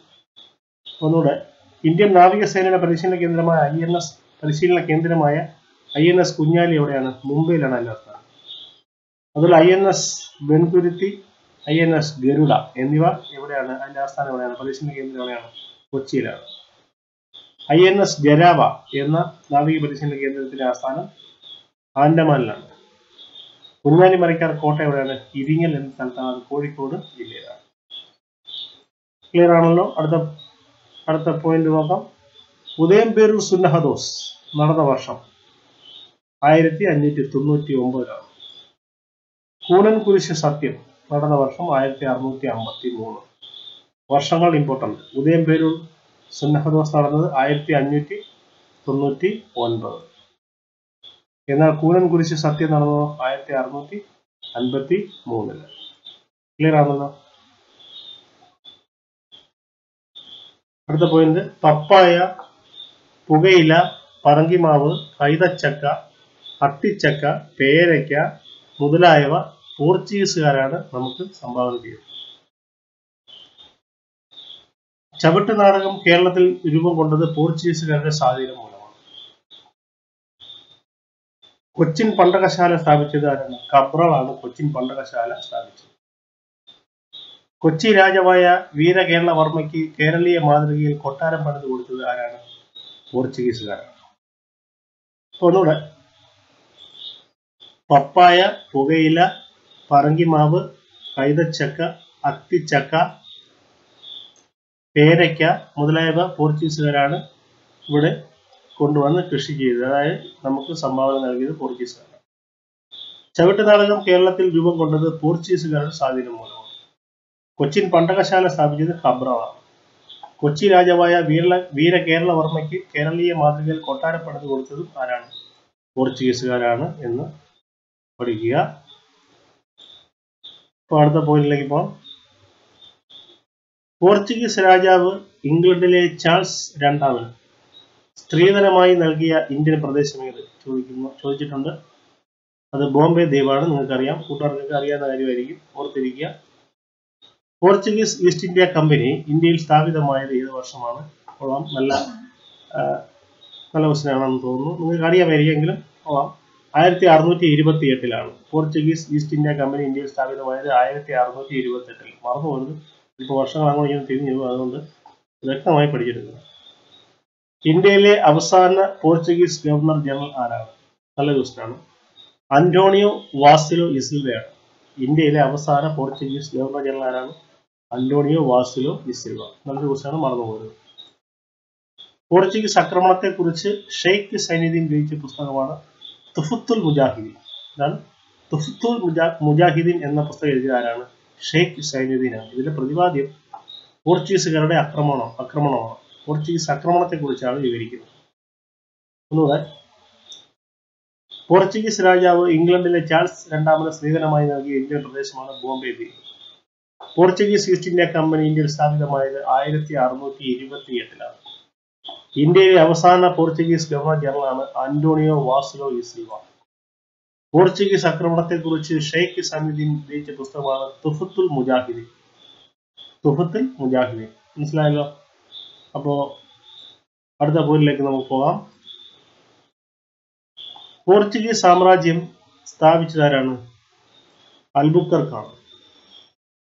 ഒന്നുകൂടെ, ഇന്ത്യൻ നാവികസേനയുടെ പരിശീലന കേന്ദ്രമായ INS കുഞ്ഞാലി എവിടെയാണ്? മുംബൈയിലാണ് അതിന്റെ ആസ്ഥാനം. അതുപോലെ INS വെൺതുരുത്തി, INS ഗരുഡ എന്നിവ എവിടെയാണ്? അതിന്റെ ആസ്ഥാനം എവിടെയാണ്? പരിശീലന കേന്ദ്രം എവിടെയാണ്? കൊച്ചിയിലാണ്. INS ജരാവ എന്ന നാവിക പരിശീലന കേന്ദ്രത്തിന്റെ ആസ്ഥാനം ആൻഡമാനിലാണ്. കുഞ്ഞാലി മരക്കാർ കോട്ട എവിടെയാണ്? ഇരിങ്ങൽ എന്ന സ്ഥലത്താണ്. കോഴിക്കോട് ജില്ലയിലാണ്. ക്ലിയർ ആണല്ലോ? അടുത്ത പോയിന്റ് നോക്കാം. ഉദയംപേരൂർ സുന്നഹദോസ് നടന്ന വർഷം 1599. കൂനൻ കുരിശ് സത്യം നടന്ന വർഷം 1653. വർഷങ്ങൾ ഇമ്പോർട്ടന്റ്. ഉദയംപേരൂർ സുന്നഹദോസ് നടന്നത് 1599. എന്നാൽ കൂനൻ കുരിശ് സത്യം നടന്നത് 1653. ക്ലിയർ ആണല്ലോ? അടുത്ത പോയിന്റ്, പപ്പായ, പുകയില, പറങ്കിമാവ്, കൈതച്ചക്ക, അത്തിച്ചക്ക, പേരയ്ക്ക മുതലായവ പോർച്ചുഗീസുകാരാണ് നമുക്ക് സംഭാവന ചെയ്തത്. ചവിട്ട് നാടകം കേരളത്തിൽ രൂപം കൊണ്ടത് പോർച്ചുഗീസുകാരുടെ സ്വാധീനം മൂലമാണ്. കൊച്ചിൻ പണ്ടകശാല സ്ഥാപിച്ചത് ആരാണ്? കബ്രളാണ് കൊച്ചിൻ പണ്ടകശാല സ്ഥാപിച്ചത്. കൊച്ചി രാജാവായ വീരകേരളവർമ്മയ്ക്ക് കേരളീയ മാതൃകയിൽ കൊട്ടാരം പണിത് കൊടുത്തത് ആരാണ്? പോർച്ചുഗീസുകാരാണ്. ഒന്നുകൂടെ, പപ്പായ, പുകയില, പറങ്കിമാവ്, കൈതച്ചക്ക, അത്തിച്ചക്ക, പേരയ്ക്ക മുതലായവ പോർച്ചുഗീസുകാരാണ് ഇവിടെ കൊണ്ടുവന്ന് കൃഷി ചെയ്തത്. അതായത് നമുക്ക് സംഭാവന നൽകിയത് പോർച്ചുഗീസുകാരാണ്. ചവിട്ട് നാടകം കേരളത്തിൽ രൂപം കൊണ്ടത് പോർച്ചുഗീസുകാരുടെ സ്വാധീനം മൂലമാണ്. കൊച്ചിൻ പണ്ടകശാല സ്ഥാപിച്ചത് കബ്രളാണ്. കൊച്ചി രാജാവായ വീരകേരളവർമ്മയ്ക്ക് കേരളീയ മാതൃകയിൽ കൊട്ടാരം പണിത് കൊടുത്തതും ആരാണ്? പോർച്ചുഗീസുകാരാണ് എന്ന് പഠിക്കുക. ഇപ്പോൾ അടുത്ത പോയിന്റിലേക്ക് പോകാം. പോർച്ചുഗീസ് രാജാവ് ഇംഗ്ലണ്ടിലെ ചാൾസ് രണ്ടാമന് സ്ത്രീധനമായി നൽകിയ ഇന്ത്യൻ പ്രദേശം ഏത്? ചോദിച്ചിട്ടുണ്ട്. അത് ബോംബെ ദ്വീപാണ്. നിങ്ങൾക്കറിയാം, കൂട്ടുകാർക്കൊക്കെ അറിയാവുന്ന കാര്യമായിരിക്കും. ഓർത്തിരിക്കുക. പോർച്ചുഗീസ് ഈസ്റ്റ് ഇന്ത്യ കമ്പനി ഇന്ത്യയിൽ സ്ഥാപിതമായത് ഏത് വർഷമാണ്? കൊള്ളാം, നല്ല ക്വസ്റ്റ്യനാണെന്ന് തോന്നുന്നു. നിങ്ങൾക്ക് അറിയാമായിരിക്കുമെങ്കിലും കൊള്ളാം. 1628 പോർച്ചുഗീസ് ഈസ്റ്റ് ഇന്ത്യ കമ്പനി ഇന്ത്യയിൽ സ്ഥാപിതമായത് 1628. മറന്നു പോകരുത്. ഇപ്പോൾ വർഷങ്ങൾ അങ്ങോട്ട് ഇങ്ങനെ തിരിഞ്ഞു പോകും. അതുകൊണ്ട് വ്യക്തമായി പഠിച്ചെടുക്കുക. ഇന്ത്യയിലെ അവസാന പോർച്ചുഗീസ് ഗവർണർ ജനറൽ ആരാണ്? നല്ല ക്വസ്റ്റ്യനാണ്. Antonio വാസിലോ E സിൽവയാണ്. ഇന്ത്യയിലെ അവസാന പോർച്ചുഗീസ് ഗവർണർ ജനറൽ ആരാണ്? Antonio വാസിലോ E Silva. നല്ലൊരു ക്വസ്റ്റ്യനാണ്, മറന്നു പോകരുത്. പോർച്ചുഗീസ് ആക്രമണത്തെ കുറിച്ച് ഷെയ്ഖ് സൈനുദ്ദീൻ രചിച്ച പുസ്തകമാണ് തുഫത്തുൽ മുജാഹിദീൻ. ഇതാണ് തുഫത്തുൽ മുജാഹിദീൻ എന്ന പുസ്തകം എഴുതിയ ആരാണ്? ഷെയ്ഖ് സൈനുദ്ദീനാണ്. ഇതിന്റെ പ്രതിപാദ്യം പോർച്ചുഗീസുകാരുടെ ആക്രമണമാണ്. പോർച്ചുഗീസ് ആക്രമണത്തെ കുറിച്ചാണ് വിവരിക്കുന്നത്. ഒന്നുകൂടെ, പോർച്ചുഗീസ് രാജാവ് ഇംഗ്ലണ്ടിലെ ചാൾസ് രണ്ടാമന് സ്ത്രീധനമായി നൽകിയ ഇന്ത്യൻ പ്രദേശമാണ് ബോംബെ ദ്വീപ്. പോർച്ചുഗീസ് ഈസ്റ്റ് ഇന്ത്യ കമ്പനി ഇന്ത്യയിൽ സ്ഥാപിതമായത് 1628. ഇന്ത്യയിലെ അവസാന Portuguese governor ജനറലാണ് Antonio വാസിലോ E Silva. Portuguese ആക്രമണത്തെ കുറിച്ച് ഷെയ്ഖ് സൈനുദ്ദീൻ രചിച്ച പുസ്തകമാണ് തുഫത്തുൽ മുജാഹിദീൻ. മനസ്സിലായല്ലോ? അപ്പോ അടുത്ത പോയിന്റിലേക്ക് നമുക്ക് പോകാം. പോർച്ചുഗീസ് സാമ്രാജ്യം സ്ഥാപിച്ചത് ആരാണ്? അൽബുക്കർക്കാണ്.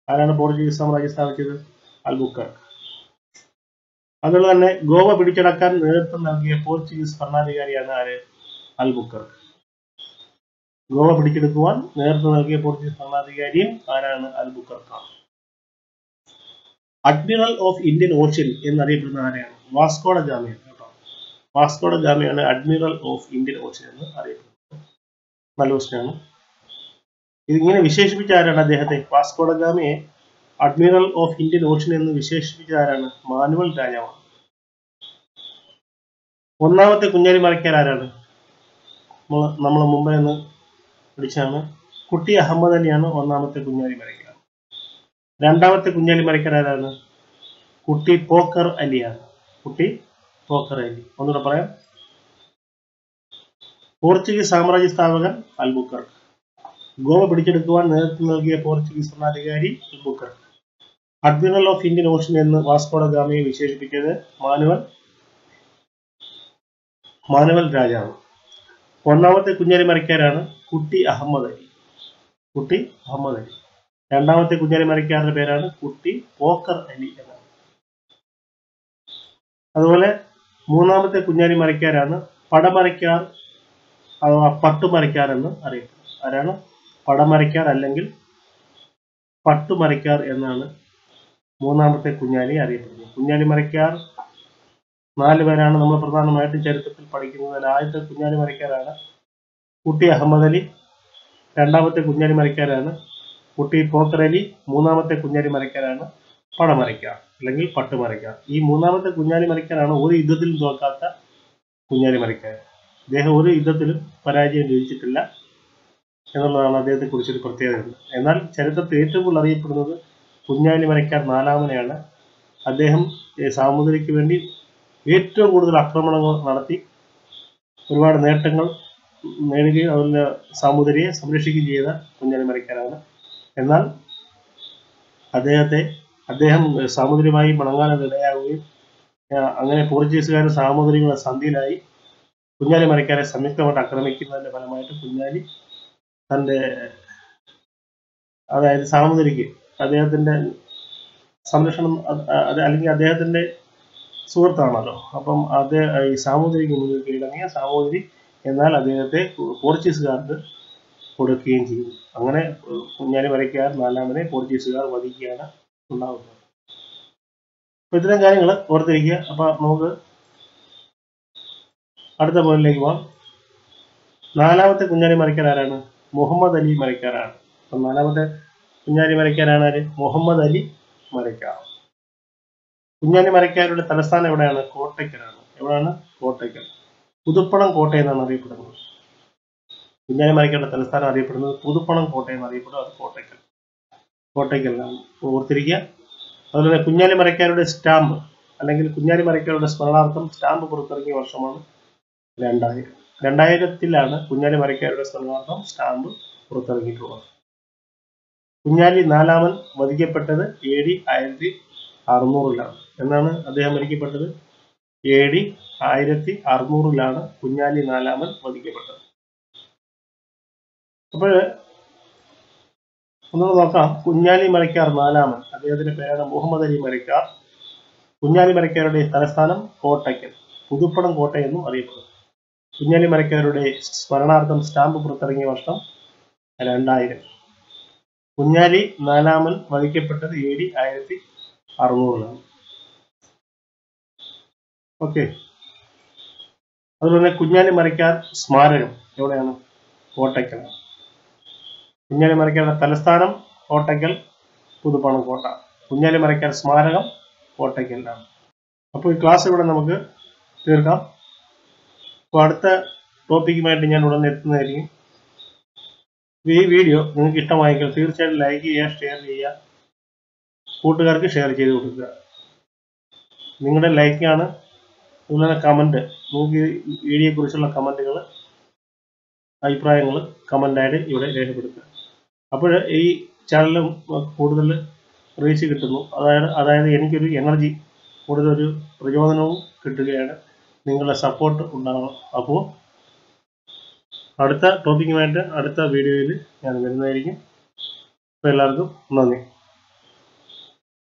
ആരാണ് പോർച്ചുഗീസ് സാമ്രാജ്യം സ്ഥാപിച്ചത്? അൽബുക്കർക്ക്. അതുപോലെ തന്നെ ഗോവ പിടിച്ചടക്കാൻ നേതൃത്വം നൽകിയ പോർച്ചുഗീസ് ഭരണാധികാരിയാണ് ആര്? അൽബുക്കർക്ക്. ഗോവ പിടിച്ചെടുക്കുവാൻ നേതൃത്വം നൽകിയ പോർച്ചുഗീസ് ഭരണാധികാരിയും ആരാണ്? അൽബുക്കർക്കാണ്. അഡ്മിറൽ ഓഫ് ഇന്ത്യൻ ഓഷ്യൻ എന്നറിയപ്പെടുന്ന ആരെയാണ്? വാസ്കോ ഡ ഗാമയാണ് കേട്ടോ. വാസ്കോ ഡ ഗാമയാണ് അഡ്മിറൽ ഓഫ് ഇന്ത്യൻ ഓഷ്യൻ എന്ന് അറിയപ്പെടുന്നത്. നല്ല ക്വസ്റ്റ്യനാണ്. ഇതിങ്ങനെ വിശേഷിപ്പിച്ച ആരാണ് അദ്ദേഹത്തെ? വാസ്കോ ഡ ഗാമയെ അഡ്മിറൽ ഓഫ് ഇന്ത്യൻ ഓഷ്യൻ എന്ന് വിശേഷിപ്പിച്ച ആരാണ്? മാനുവൽ രാജാവാണ്. ഒന്നാമത്തെ കുഞ്ഞാലി മരക്കാർ ആരാണ്? നമ്മൾ മുമ്പേ ഒന്ന് പഠിച്ചാണ്. കുട്ടി അഹമ്മദ് അലിയാണ് ഒന്നാമത്തെ കുഞ്ഞാലി മരക്കാർ. രണ്ടാമത്തെ കുഞ്ഞാലി മരക്കാർ ആരാണ്? കുട്ടി പോക്കർ അലിയാണ്. കുട്ടി പോക്കർ അലി. ഒന്നുകൂടെ പറയാം. പോർച്ചുഗീസ് സാമ്രാജ്യ സ്ഥാപകൻ അൽബുക്കർക്ക്. ഗോവ പിടിച്ചെടുക്കുവാൻ നേതൃത്വം നൽകിയ പോർച്ചുഗീസ് ഭരണാധികാരി Albuquerque. Admiral of Indian ocean എന്ന് വാസ്കോ ഡ ഗാമയെ വിശേഷിപ്പിച്ചത് മാനുവൽ രാജാവ്. ഒന്നാമത്തെ കുഞ്ഞാലി മരക്കാരാണ് കുട്ടി അഹമ്മദ് അലി. കുട്ടി അഹമ്മദ് അലി. രണ്ടാമത്തെ കുഞ്ഞാലി മരക്കാരുടെ പേരാണ് കുട്ടി പോക്കർ അലി എന്നാണ്. അതുപോലെ മൂന്നാമത്തെ കുഞ്ഞാലി മരക്കാരാണ് പടമരക്കാർ അഥവാ പട്ടുമരക്കാർ എന്ന് അറിയപ്പെടുന്നത്. ആരാണ്? പടമരക്കാർ അല്ലെങ്കിൽ പട്ടുമരക്കാർ എന്നാണ് മൂന്നാമത്തെ കുഞ്ഞാലി അറിയപ്പെടുന്നത്. കുഞ്ഞാലി മരക്കാർ 4 പേരാണ് നമ്മൾ പ്രധാനമായിട്ടും ചരിത്രത്തിൽ പഠിക്കുന്നത്. അതിൽ ആദ്യത്തെ കുഞ്ഞാലി മരക്കാരാണ് കുട്ടി അഹമ്മദ് അലി. രണ്ടാമത്തെ കുഞ്ഞാലി മരക്കാരാണ് കുട്ടി പോക്കർ അലി. മൂന്നാമത്തെ കുഞ്ഞാലി മരക്കാരാണ് പടമരക്കാർ അല്ലെങ്കിൽ പട്ടുമരക്കാർ. ഈ മൂന്നാമത്തെ കുഞ്ഞാലി മരക്കാരാണ് ഒരു യുദ്ധത്തിലും തോൽക്കാത്ത കുഞ്ഞാലി മരക്കാർ. അദ്ദേഹം ഒരു യുദ്ധത്തിലും പരാജയം ലഭിച്ചിട്ടില്ല എന്നുള്ളതാണ് അദ്ദേഹത്തെ കുറിച്ചൊരു പ്രത്യേകത. എന്നാൽ ചരിത്രത്തിൽ ഏറ്റവും കൂടുതൽ അറിയപ്പെടുന്നത് കുഞ്ഞാലി മരക്കാർ 4-മനെയാണ്. അദ്ദേഹം സാമൂതിരിക്ക് വേണ്ടി ഏറ്റവും കൂടുതൽ ആക്രമണങ്ങൾ നടത്തി ഒരുപാട് നേട്ടങ്ങൾ നേടുകയും അതുപോലെ സാമൂതിരിയെ സംരക്ഷിക്കുകയും ചെയ്ത കുഞ്ഞാലി മരക്കാരാണ്. എന്നാൽ അദ്ദേഹം സാമൂതിരിയുമായി മണങ്ങാനിടയാവുകയും അങ്ങനെ പോർച്ചുഗീസുകാരും സാമൂതിരികളുടെ സന്ധിയിലായി കുഞ്ഞാലി മരക്കാരെ സംയുക്തമായിട്ട് ആക്രമിക്കുന്നതിന്റെ ഫലമായിട്ട് കുഞ്ഞാലി അതായത് സാമൂതിരിക്ക് അദ്ദേഹത്തിന്റെ സംരക്ഷണം അല്ലെങ്കിൽ അദ്ദേഹത്തിന്റെ സുഹൃത്താണല്ലോ. അപ്പം ഈ സാമൂതിരിക്ക് മുന്നിൽ കീഴടങ്ങിയ സാമൂതിരി എന്നാൽ അദ്ദേഹത്തെ പോർച്ചുഗീസുകാർക്ക് കൊടുക്കുകയും ചെയ്തു. അങ്ങനെ കുഞ്ഞാലി മരക്കാർ 4-മനെ പോർച്ചുഗീസുകാർ വധിക്കുകയാണ് ഉണ്ടാകുന്നത്. അപ്പൊ ഇത്തരം കാര്യങ്ങൾ ഓർത്തിരിക്കുക. അപ്പൊ നമുക്ക് അടുത്ത പോയിന്റിലേക്ക് പോകാം. 4-മത്തെ കുഞ്ഞാലി മരക്കാർ ആരാണ്? മുഹമ്മദ് അലി മരക്കാരാണ്. അപ്പൊ 4-മത്തെ കുഞ്ഞാലി മരക്കാരാണ് ആര്? മുഹമ്മദ് അലി മരക്കാർ. കുഞ്ഞാലി മരക്കാരുടെ തലസ്ഥാനം എവിടെയാണ്? കോട്ടയ്ക്കലാണ്. എവിടെയാണ്? കോട്ടയ്ക്കൽ. പുതുപ്പണം കോട്ട എന്നാണ് അറിയപ്പെടുന്നത്. കുഞ്ഞാലി മരക്കാരുടെ തലസ്ഥാനം അറിയപ്പെടുന്നത് പുതുപ്പണം കോട്ട എന്നറിയപ്പെടുന്നത്. അത് കോട്ടയ്ക്കലാണ്. ഓർത്തിരിക്കുക. അതുപോലെ കുഞ്ഞാലി മരക്കാരുടെ സ്റ്റാമ്പ് അല്ലെങ്കിൽ കുഞ്ഞാലി മരക്കാരുടെ സ്മരണാർത്ഥം സ്റ്റാമ്പ് പുറത്തിറങ്ങിയ വർഷമാണ് 2000. 2000-ലാണ് കുഞ്ഞാലി മരക്കാരുടെ സ്മരണാർത്ഥം സ്റ്റാമ്പ് പുറത്തിറങ്ങിയിട്ടുള്ളത്. കുഞ്ഞാലി 4-മൻ വധിക്കപ്പെട്ടത് AD 1600-ലാണ്. എന്നാണ് അദ്ദേഹം മരിക്കപ്പെട്ടത്? AD 1600-ലാണ് കുഞ്ഞാലി 4-മൻ വധിക്കപ്പെട്ടത്. അപ്പോൾ ഒന്നുകൂടെ നോക്കാം. കുഞ്ഞാലി മരക്കാർ 4-മൻ, അദ്ദേഹത്തിന്റെ പേരാണ് മുഹമ്മദ് അലി മരക്കാർ. കുഞ്ഞാലി മരക്കാരുടെ തലസ്ഥാനം കോട്ടയ്ക്കൽ, പുതുപ്പണം കോട്ട എന്നും അറിയപ്പെടുന്നു. കുഞ്ഞാലി മരക്കാരുടെ സ്മരണാർത്ഥം സ്റ്റാമ്പ് പുറത്തിറങ്ങിയ വർഷം 2000. കുഞ്ഞാലി 4-മൻ വധിക്കപ്പെട്ടത് AD 1600-ലാണ്. ഓക്കെ. അതുപോലെ കുഞ്ഞാലി മരക്കാർ സ്മാരകം എവിടെയാണ്? കോട്ടയ്ക്കലാണ്. കുഞ്ഞാലി മരക്കാരുടെ തലസ്ഥാനം കോട്ടയ്ക്കൽ, പുതുപ്പണം കോട്ട. കുഞ്ഞാലി മരക്കാർ സ്മാരകം കോട്ടയ്ക്കലാണ്. അപ്പോൾ ഈ ക്ലാസ് ഇവിടെ നമുക്ക് തീർക്കാം. അപ്പോൾ അടുത്ത ടോപ്പിക്കുമായിട്ട് ഞാൻ ഉടനെ എത്തുന്നതായിരിക്കും. ഈ വീഡിയോ നിങ്ങൾക്ക് ഇഷ്ടമായെങ്കിൽ തീർച്ചയായിട്ടും ലൈക്ക് ചെയ്യുക, ഷെയർ ചെയ്യുക, കൂട്ടുകാർക്ക് ഷെയർ ചെയ്ത് കൊടുക്കുക. നിങ്ങളുടെ ലൈക്കാണ്, അതുപോലെ കമൻറ്റ്, നിങ്ങൾക്ക് ഈ വീഡിയോയെക്കുറിച്ചുള്ള കമൻറ്റുകൾ, അഭിപ്രായങ്ങൾ കമൻ്റായിട്ട് ഇവിടെ രേഖപ്പെടുത്തുക. അപ്പോൾ ഈ ചാനലിൽ കൂടുതൽ റീച്ച് കിട്ടുന്നു. അതായത് എനിക്കൊരു എനർജി, കൂടുതലൊരു പ്രചോദനവും കിട്ടുകയാണ്. നിങ്ങളുടെ സപ്പോർട്ട് ഉണ്ടാകണം. അപ്പോൾ അടുത്ത ടോപ്പിക്കുമായിട്ട് അടുത്ത വീഡിയോയിൽ ഞാൻ വരുന്നതായിരിക്കും. അപ്പോൾ എല്ലാവർക്കും നന്ദി.